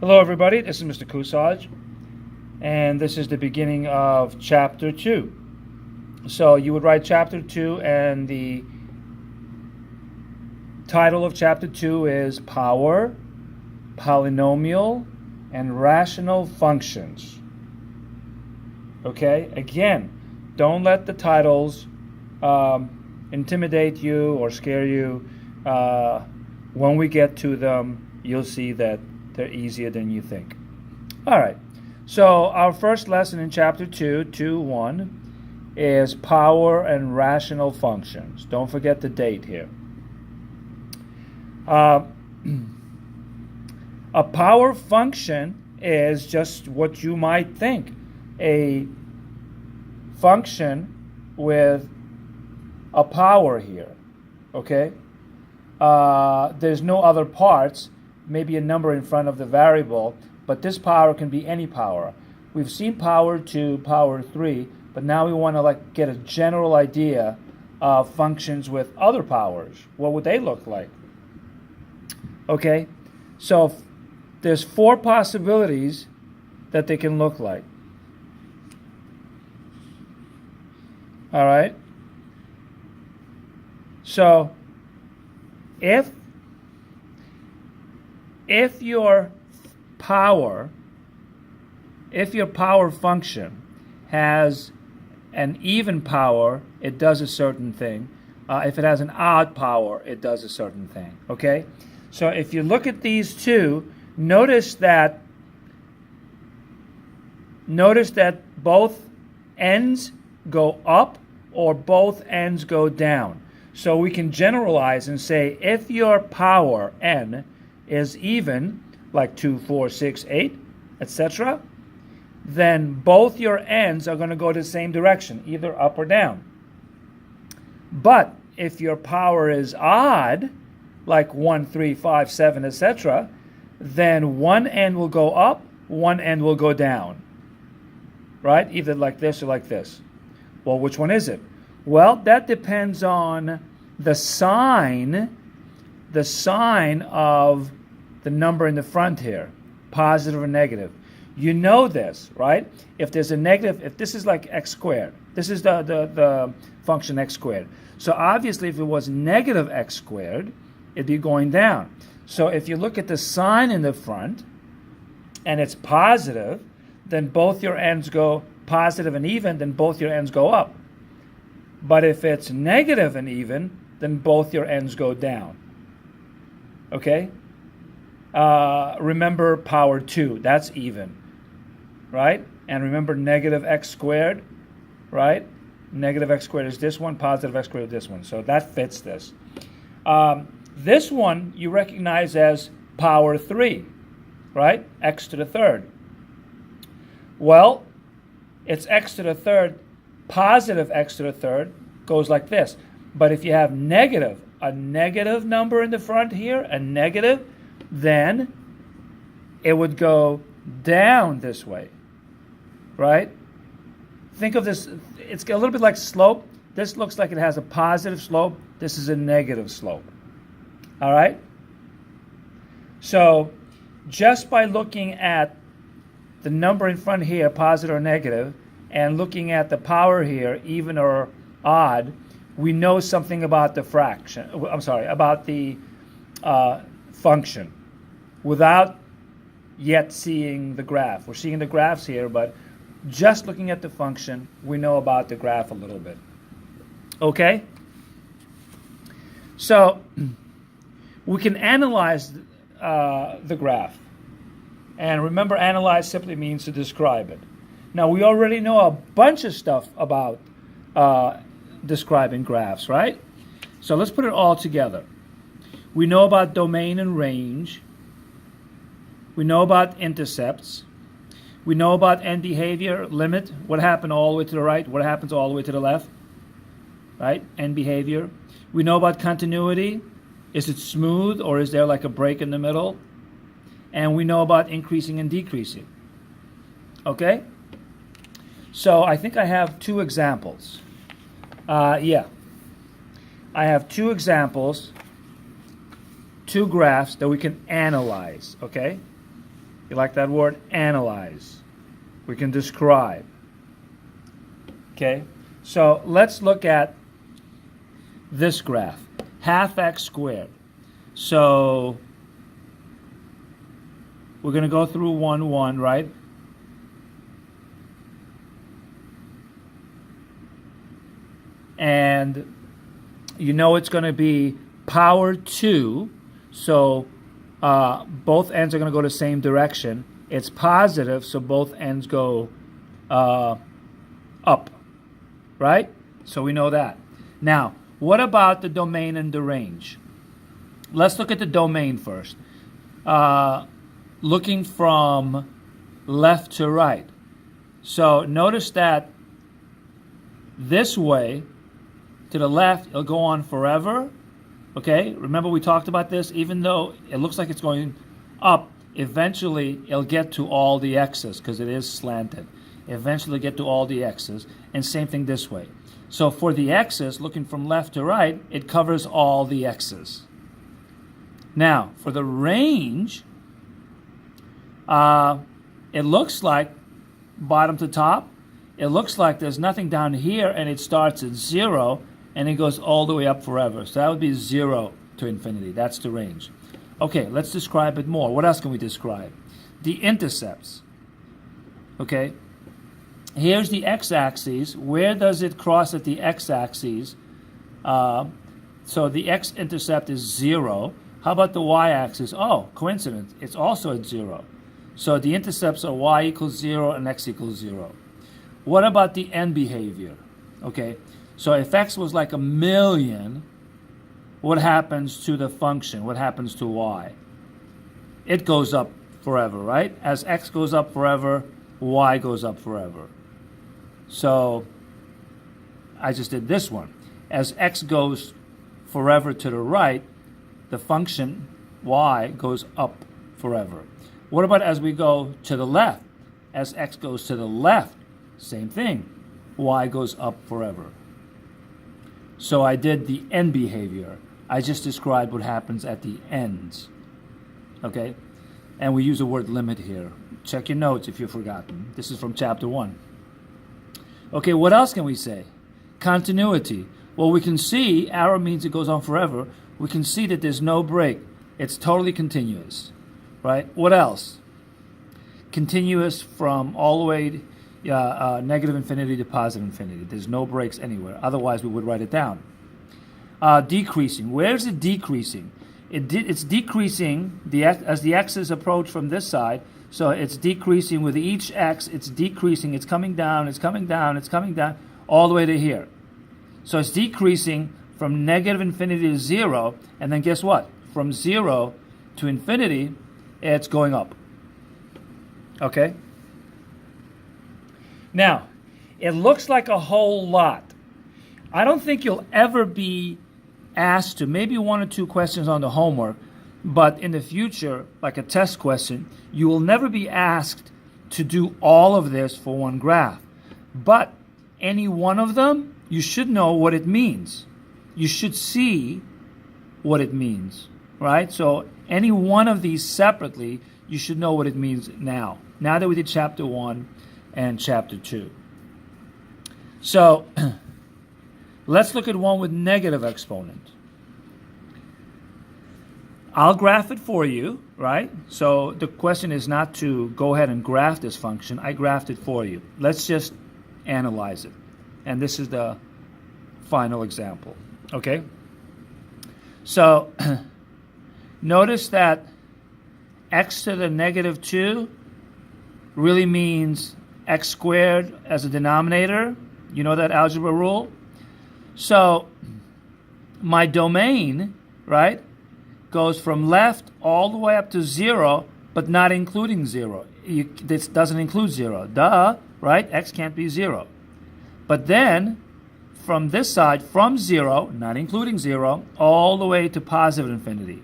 Hello everybody, this is Mr. Kusaj, and this is the beginning of Chapter 2. So you would write Chapter 2, and the title of Chapter 2 is Power, Polynomial, and Rational Functions. Okay, again, don't let the titles intimidate you or scare you. When we get to them, you'll see that they're easier than you think. All right. So our first lesson in Chapter 2, 2.1, is power and rational functions. Don't forget the date here. A power function is just what you might think. A function with a power here. Okay? There's no other parts. Maybe a number in front of the variable, but this power can be any power. We've seen power 2, power 3, but now we want to get a general idea of functions with other powers. What would they look like? Okay, so there's 4 possibilities that they can look like. All right. So if your power function has an even power, it does a certain thing. If it has an odd power, it does a certain thing. Okay? So if you look at these two, notice that both ends go up or both ends go down. So we can generalize and say if your power, n, is even, like 2, 4, 6, 8, etc., then both your ends are going to go the same direction, either up or down. But if your power is odd, like 1, 3, 5, 7, etc., then one end will go up, one end will go down. Right? Either like this or like this. Well, which one is it? Well, that depends on the sign of the number in the front here, positive or negative. You know this, right? If there's a negative, if this is like x squared, this is the function x squared. So obviously if it was negative x squared, it'd be going down. So if you look at the sign in the front and it's positive, then both your ends go positive and even, then both your ends go up. But if it's negative and even, then both your ends go down. Okay? Remember power 2, that's even, right? And remember negative x squared, right? Negative x squared is this one, positive x squared is this one. So that fits this. This one you recognize as power 3, right? X to the third. Well, it's x to the third, positive x to the third goes like this. But if you have a negative number in the front here, a negative, then it would go down this way, right? Think of this, it's a little bit like slope. This looks like it has a positive slope. This is a negative slope, all right? So just by looking at the number in front here, positive or negative, and looking at the power here, even or odd, we know something about the fraction, about the function without yet seeing the graph. We're seeing the graphs here, but just looking at the function, we know about the graph a little bit. Okay? So we can analyze the graph. And remember, analyze simply means to describe it. Now, we already know a bunch of stuff about describing graphs, right? So let's put it all together. We know about domain and range. We know about intercepts. We know about end behavior, limit, what happened all the way to the right, what happens all the way to the left, right? End behavior. We know about continuity. Is it smooth or is there like a break in the middle? And we know about increasing and decreasing. Okay? So I think I have 2 examples. I have 2 examples, 2 graphs that we can analyze, okay? You like that word? Analyze. We can describe. Okay? So let's look at this graph. Half x squared. So we're going to go through 1, 1, right? And you know it's going to be power 2. So both ends are going to go the same direction. It's positive, so both ends go up. Right? So we know that. Now, what about the domain and the range? Let's look at the domain first. Looking from left to right. So notice that this way, to the left, it'll go on forever. Okay? Remember we talked about this? Even though it looks like it's going up, eventually it'll get to all the x's because it is slanted. Eventually get to all the x's. And same thing this way. So for the x's, looking from left to right, it covers all the x's. Now, for the range, it looks like bottom to top, it looks like there's nothing down here and it starts at 0 and it goes all the way up forever. So that would be 0 to infinity. That's the range. Okay, let's describe it more. What else can we describe? The intercepts. Okay, here's the x-axis. Where does it cross at the x-axis? So the x-intercept is 0. How about the y-axis? Oh, coincidence. It's also at 0. So the intercepts are y equals 0 and x equals 0. What about the end behavior? Okay, so if x was like 1,000,000, what happens to the function? What happens to y? It goes up forever, right? As x goes up forever, y goes up forever. So I just did this one. As x goes forever to the right, the function y goes up forever. What about as we go to the left? As x goes to the left, same thing. Y goes up forever. So I did the end behavior. I just described what happens at the ends. Okay? And we use the word limit here. Check your notes if you've forgotten. This is from chapter 1. Okay, what else can we say? Continuity. Well, we can see, arrow means it goes on forever. We can see that there's no break. It's totally continuous. Right? What else? Continuous from all the way negative infinity to positive infinity. There's no breaks anywhere. Otherwise, we would write it down. Decreasing. Where's it decreasing? It's decreasing as the x's approach from this side. So it's decreasing with each x. It's decreasing. It's coming down. It's coming down. It's coming down all the way to here. So it's decreasing from negative infinity to 0. And then guess what? From 0 to infinity, it's going up. Okay? Now, it looks like a whole lot. I don't think you'll ever be asked to, maybe 1 or 2 questions on the homework, but in the future, like a test question, you will never be asked to do all of this for one graph. But any one of them, you should know what it means. You should see what it means, right? So any one of these separately, you should know what it means now. Now that we did chapter 1 and chapter 2. So let's look at one with negative exponent. I'll graph it for you, right? So the question is not to go ahead and graph this function. I graphed it for you. Let's just analyze it. And this is the final example, okay? So notice that x to the negative 2 really means x squared as a denominator. You know that algebra rule? So my domain, right, goes from left all the way up to 0, but not including 0. This doesn't include 0. Duh, right? X can't be 0. But then from this side, from 0, not including 0, all the way to positive infinity.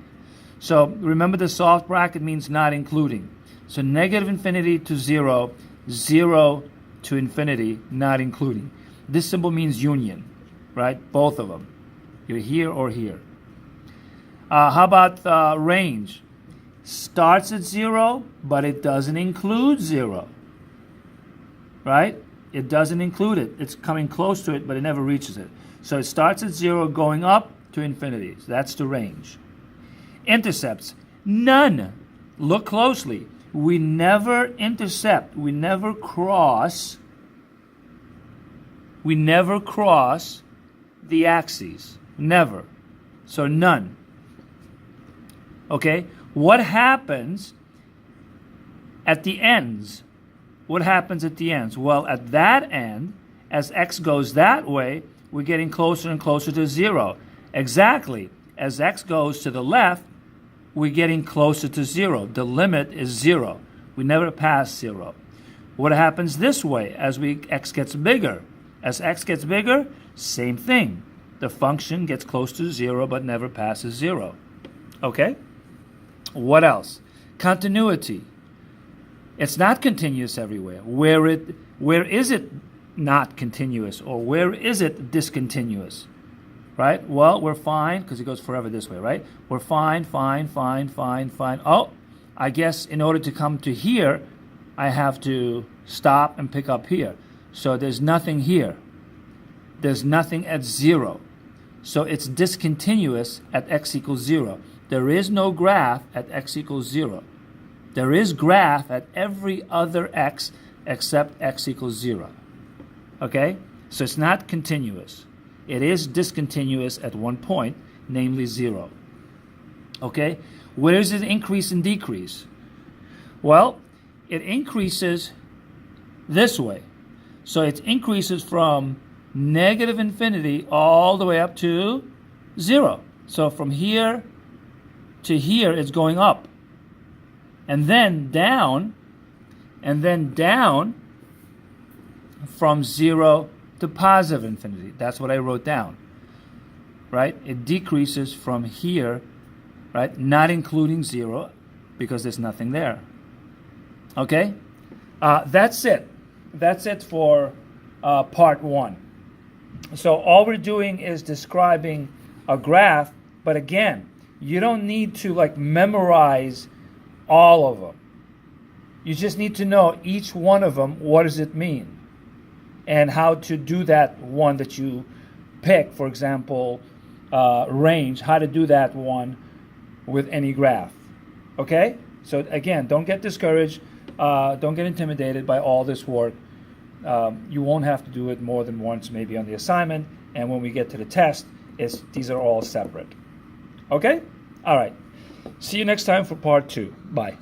So remember the soft bracket means not including. So negative infinity to 0, 0 to infinity, not including. This symbol means union, right? Both of them. You're here or here. How about range? starts at 0, but it doesn't include 0. Right? It doesn't include it. It's coming close to it, but it never reaches it. So it starts at 0, going up to infinity. So that's the range. Intercepts, none. Look closely. We never intercept. We never cross. We never cross the axes. Never. So none. Okay? What happens at the ends? What happens at the ends? Well, at that end, as x goes that way, we're getting closer and closer to 0. Exactly. As x goes to the left, we're getting closer to 0. The limit is 0. We never pass 0. What happens this way as x gets bigger? As x gets bigger, same thing. The function gets close to 0 but never passes 0. Okay? What else? Continuity. It's not continuous everywhere. Where is it not continuous, or where is it discontinuous? Right? Well, we're fine, because it goes forever this way, right? We're fine. Oh, I guess in order to come to here, I have to stop and pick up here. So there's nothing here. There's nothing at 0. So it's discontinuous at x equals 0. There is no graph at x equals 0. There is graph at every other x except x equals 0. Okay? So it's not continuous. It is discontinuous at one point, namely 0. Okay? Where does it increase and decrease? Well, it increases this way. So it increases from negative infinity all the way up to 0. So from here to here, it's going up. And then down from 0 to positive infinity. That's what I wrote down. Right? It decreases from here, right? Not including 0, because there's nothing there. Okay? That's it. That's it for part 1. So all we're doing is describing a graph, but again, you don't need to memorize all of them. You just need to know each one of them, what does it mean, and how to do that one that you pick. For example, range, how to do that one with any graph. Okay? So again, don't get discouraged. Don't get intimidated by all this work. You won't have to do it more than once, maybe on the assignment, and when we get to the test, these are all separate. Okay? All right. See you next time for part 2. Bye.